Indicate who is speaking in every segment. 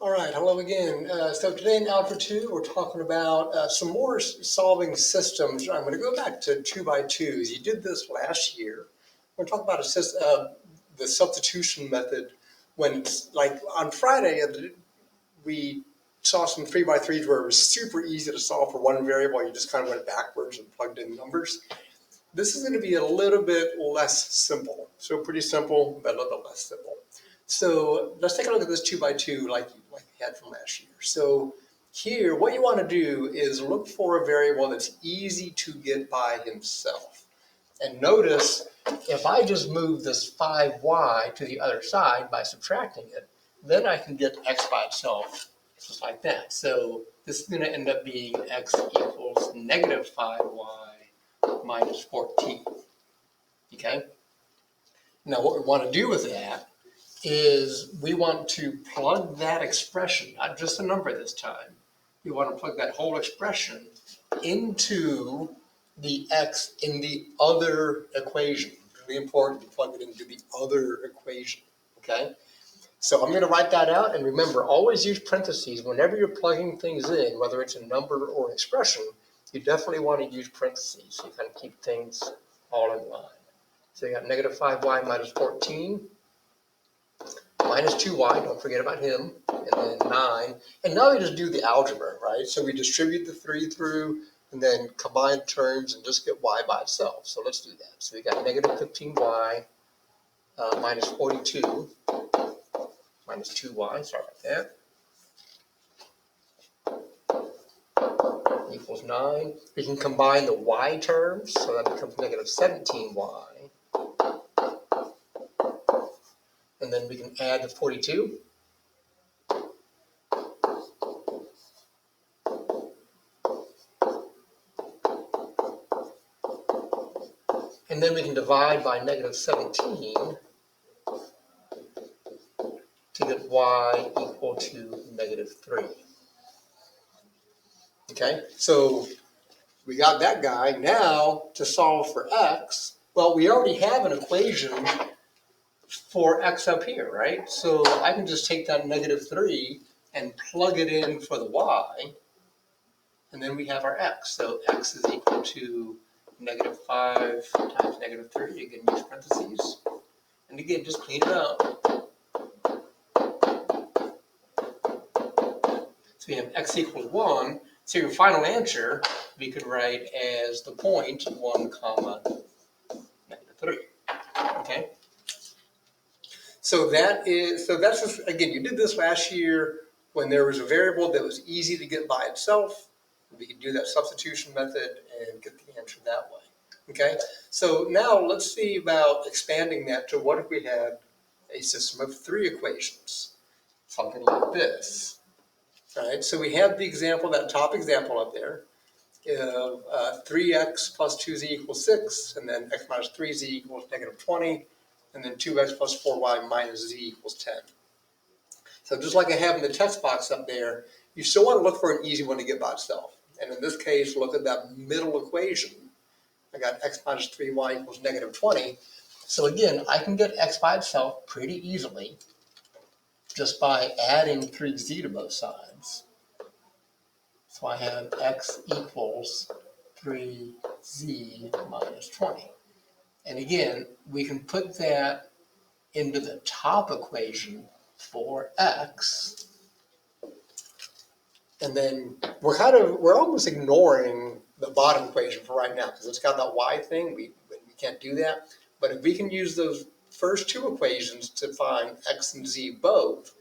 Speaker 1: All right, hello again. So today in Algebra 2, we're talking about some more solving systems. I'm going to go back to 2 by 2s. You did this last year. We're going to talk about the substitution method when, like on Friday, we saw some 3 by 3s where it was super easy to solve for one variable. You just kind of went backwards and plugged in numbers. This is going to be a little bit less simple. So pretty simple, but a little bit less simple. So let's take a look at this 2 by 2 like you had from last year. So here, what you want to do is look for a variable that's easy to get by himself. And notice, if I just move this 5y to the other side by subtracting it, then I can get x by itself, just like that. So this is going to end up being x equals negative 5y minus 14. Okay? Now what we want to do with that is we want to plug that expression, not just a number this time. We want to plug that whole expression into the x in the other equation. Really important to plug it into the other equation, okay? So I'm going to write that out, and remember, always use parentheses whenever you're plugging things in, whether it's a number or an expression. You definitely want to use parentheses so you kind of keep things all in line. So you got negative 5y minus 14 minus 2y, don't forget about him, and then 9. And now we just do the algebra, right? So we distribute the 3 through and then combine terms and just get y by itself. So let's do that. So we got negative 15y minus 42 minus 2y, sorry about that, equals 9. We can combine the y terms, so that becomes negative 17y. And then we can add the 42. And then we can divide by negative 17 to get y equal to negative 3. Okay, so we got that guy. Now, to solve for x, well, we already have an equation for x up here, right? So I can just take that negative 3 and plug it in for the y, and then we have our x. So x is equal to negative 5 times negative 3. Again, use parentheses. And again, just clean it up. So we have x equals 1. So your final answer we could write as the point 1 comma negative 3. Okay. So that's just, again, you did this last year when there was a variable that was easy to get by itself. We could do that substitution method and get the answer that way. Okay. So now let's see about expanding that to what if we had a system of 3 equations, something like this. Right, so we have the example, that top example up there, of 3x plus 2z equals 6, and then x minus 3z equals negative 20, and then 2x plus 4y minus z equals 10. So just like I have in the text box up there, you still want to look for an easy one to get by itself. And in this case, look at that middle equation. I got x minus 3y equals negative 20. So again, I can get x by itself pretty easily just by adding 3z to both sides. So I have x equals 3z minus 20. And again, we can put that into the top equation for x. And then we're almost ignoring the bottom equation for right now because it's got that y thing. We can't do that. But if we can use those first 2 equations to find x and z both,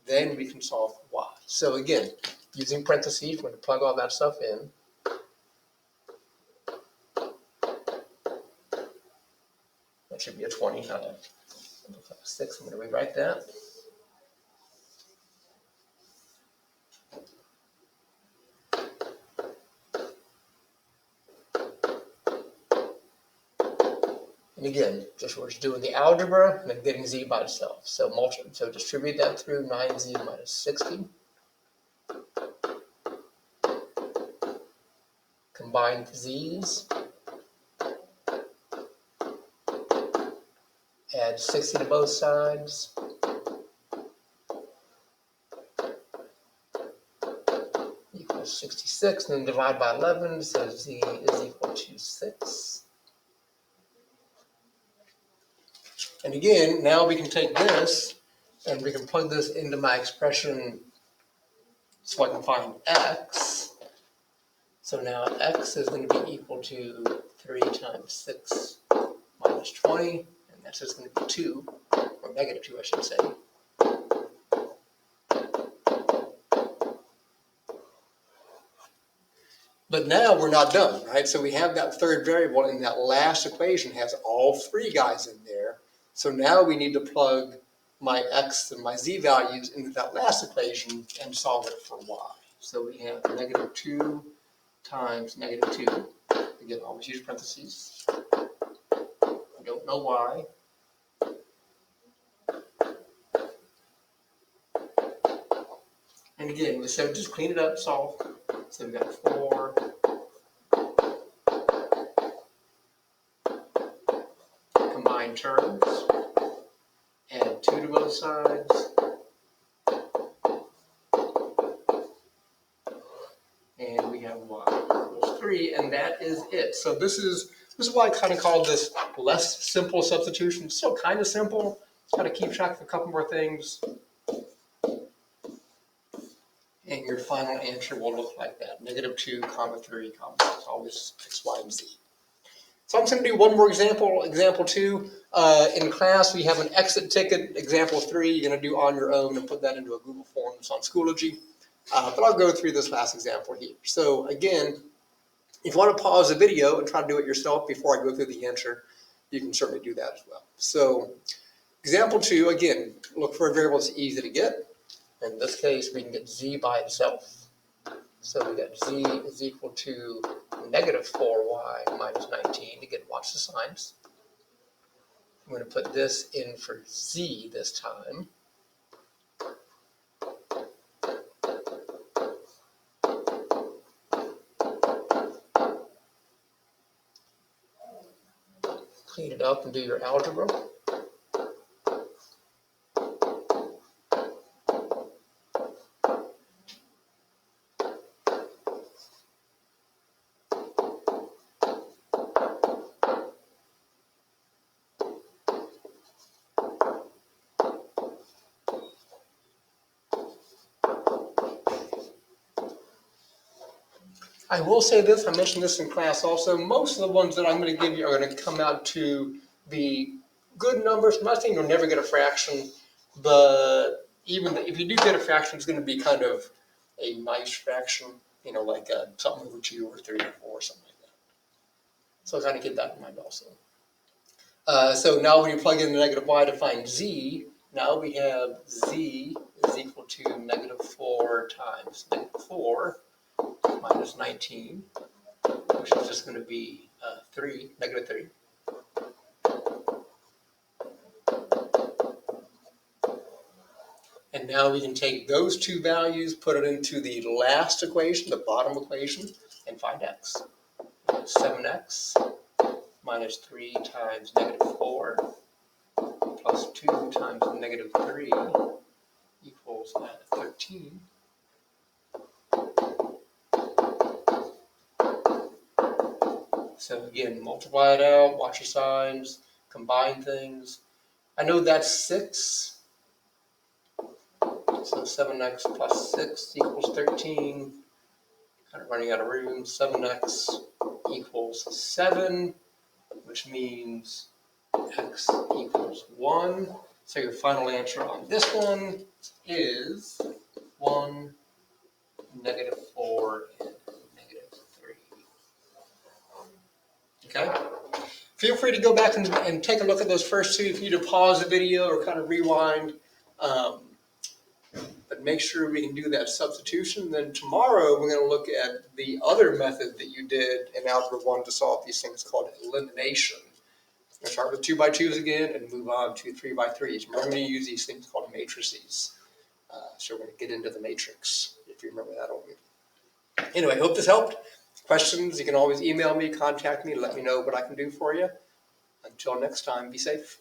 Speaker 1: then we can solve for y. So again, using parentheses, we're going to plug all that stuff in. That should be a 20, not a 6. I'm going to rewrite that. And again, we're just doing the algebra and then getting z by itself. So distribute that through 9z minus 60. Combine the z's. Add 60 to both sides. equals 66, and then divide by 11, so z is equal to 6. And again, now we can take this, and we can plug this into my expression so I can find x. So now x is going to be equal to 3 times 6 minus 20, and that's just going to be 2, or negative 2, I should say. But now we're not done, right? So we have that third variable, and that last equation has all 3 guys in there. So now we need to plug my x and my z values into that last equation and solve it for y. So we have negative 2 times negative 2. Again, always use parentheses. I don't know why. And again, we said just clean it up, solve. So we got 4 combined terms. Add 2 to both sides. And we have y equals 3, and that is it. So this is why I kind of call this less simple substitution. It's still kind of simple. Got to keep track of a couple more things. And your final answer will look like that. Negative 2, comma 3, comma 6. Always x, y, and z. So I'm just going to do one more example. Example 2. In class, we have an exit ticket. Example 3, you're going to do on your own and put that into a Google Forms on Schoology. But I'll go through this last example here. So again, if you want to pause the video and try to do it yourself before I go through the answer, you can certainly do that as well. So example 2, again, look for a variable that's easy to get. In this case, we can get z by itself. So we got z is equal to negative 4y minus 19. Again, watch the signs. I'm going to put this in for z this time. Clean it up and do your algebra. I will say this, I mentioned this in class also, most of the ones that I'm going to give you are going to come out to be good numbers. I'm not saying you'll never get a fraction, but even if you do get a fraction, it's going to be kind of a nice fraction, you know, like something over 2 or 3 or 4, something like that. So kind of keep that in mind also. So now when you plug in the negative y to find z, now we have z is equal to negative 4 times negative 4. Minus 19, which is just going to be negative 3. And now we can take those 2 values, put it into the last equation, the bottom equation, and find x. 7x minus 3 times negative 4 plus 2 times negative 3 equals 13. So again, multiply it out, watch your signs, combine things. I know that's 6. So 7x plus 6 equals 13. Kind of running out of room. 7x equals 7, which means x equals 1. So your final answer on this one is 1, negative 4, and negative 3. Okay? Feel free to go back and take a look at those first 2 if you need to pause the video or kind of rewind. But make sure we can do that substitution. Then tomorrow we're going to look at the other method that you did in Algebra 1 to solve these things called elimination. We're going to start with 2 by 2s again and move on to 3 by 3s. We're going to use these things called matrices. So we're going to get into the matrix, if you remember that old movie. Anyway, hope this helped. Questions, you can always email me, contact me, let me know what I can do for you. Until next time, be safe.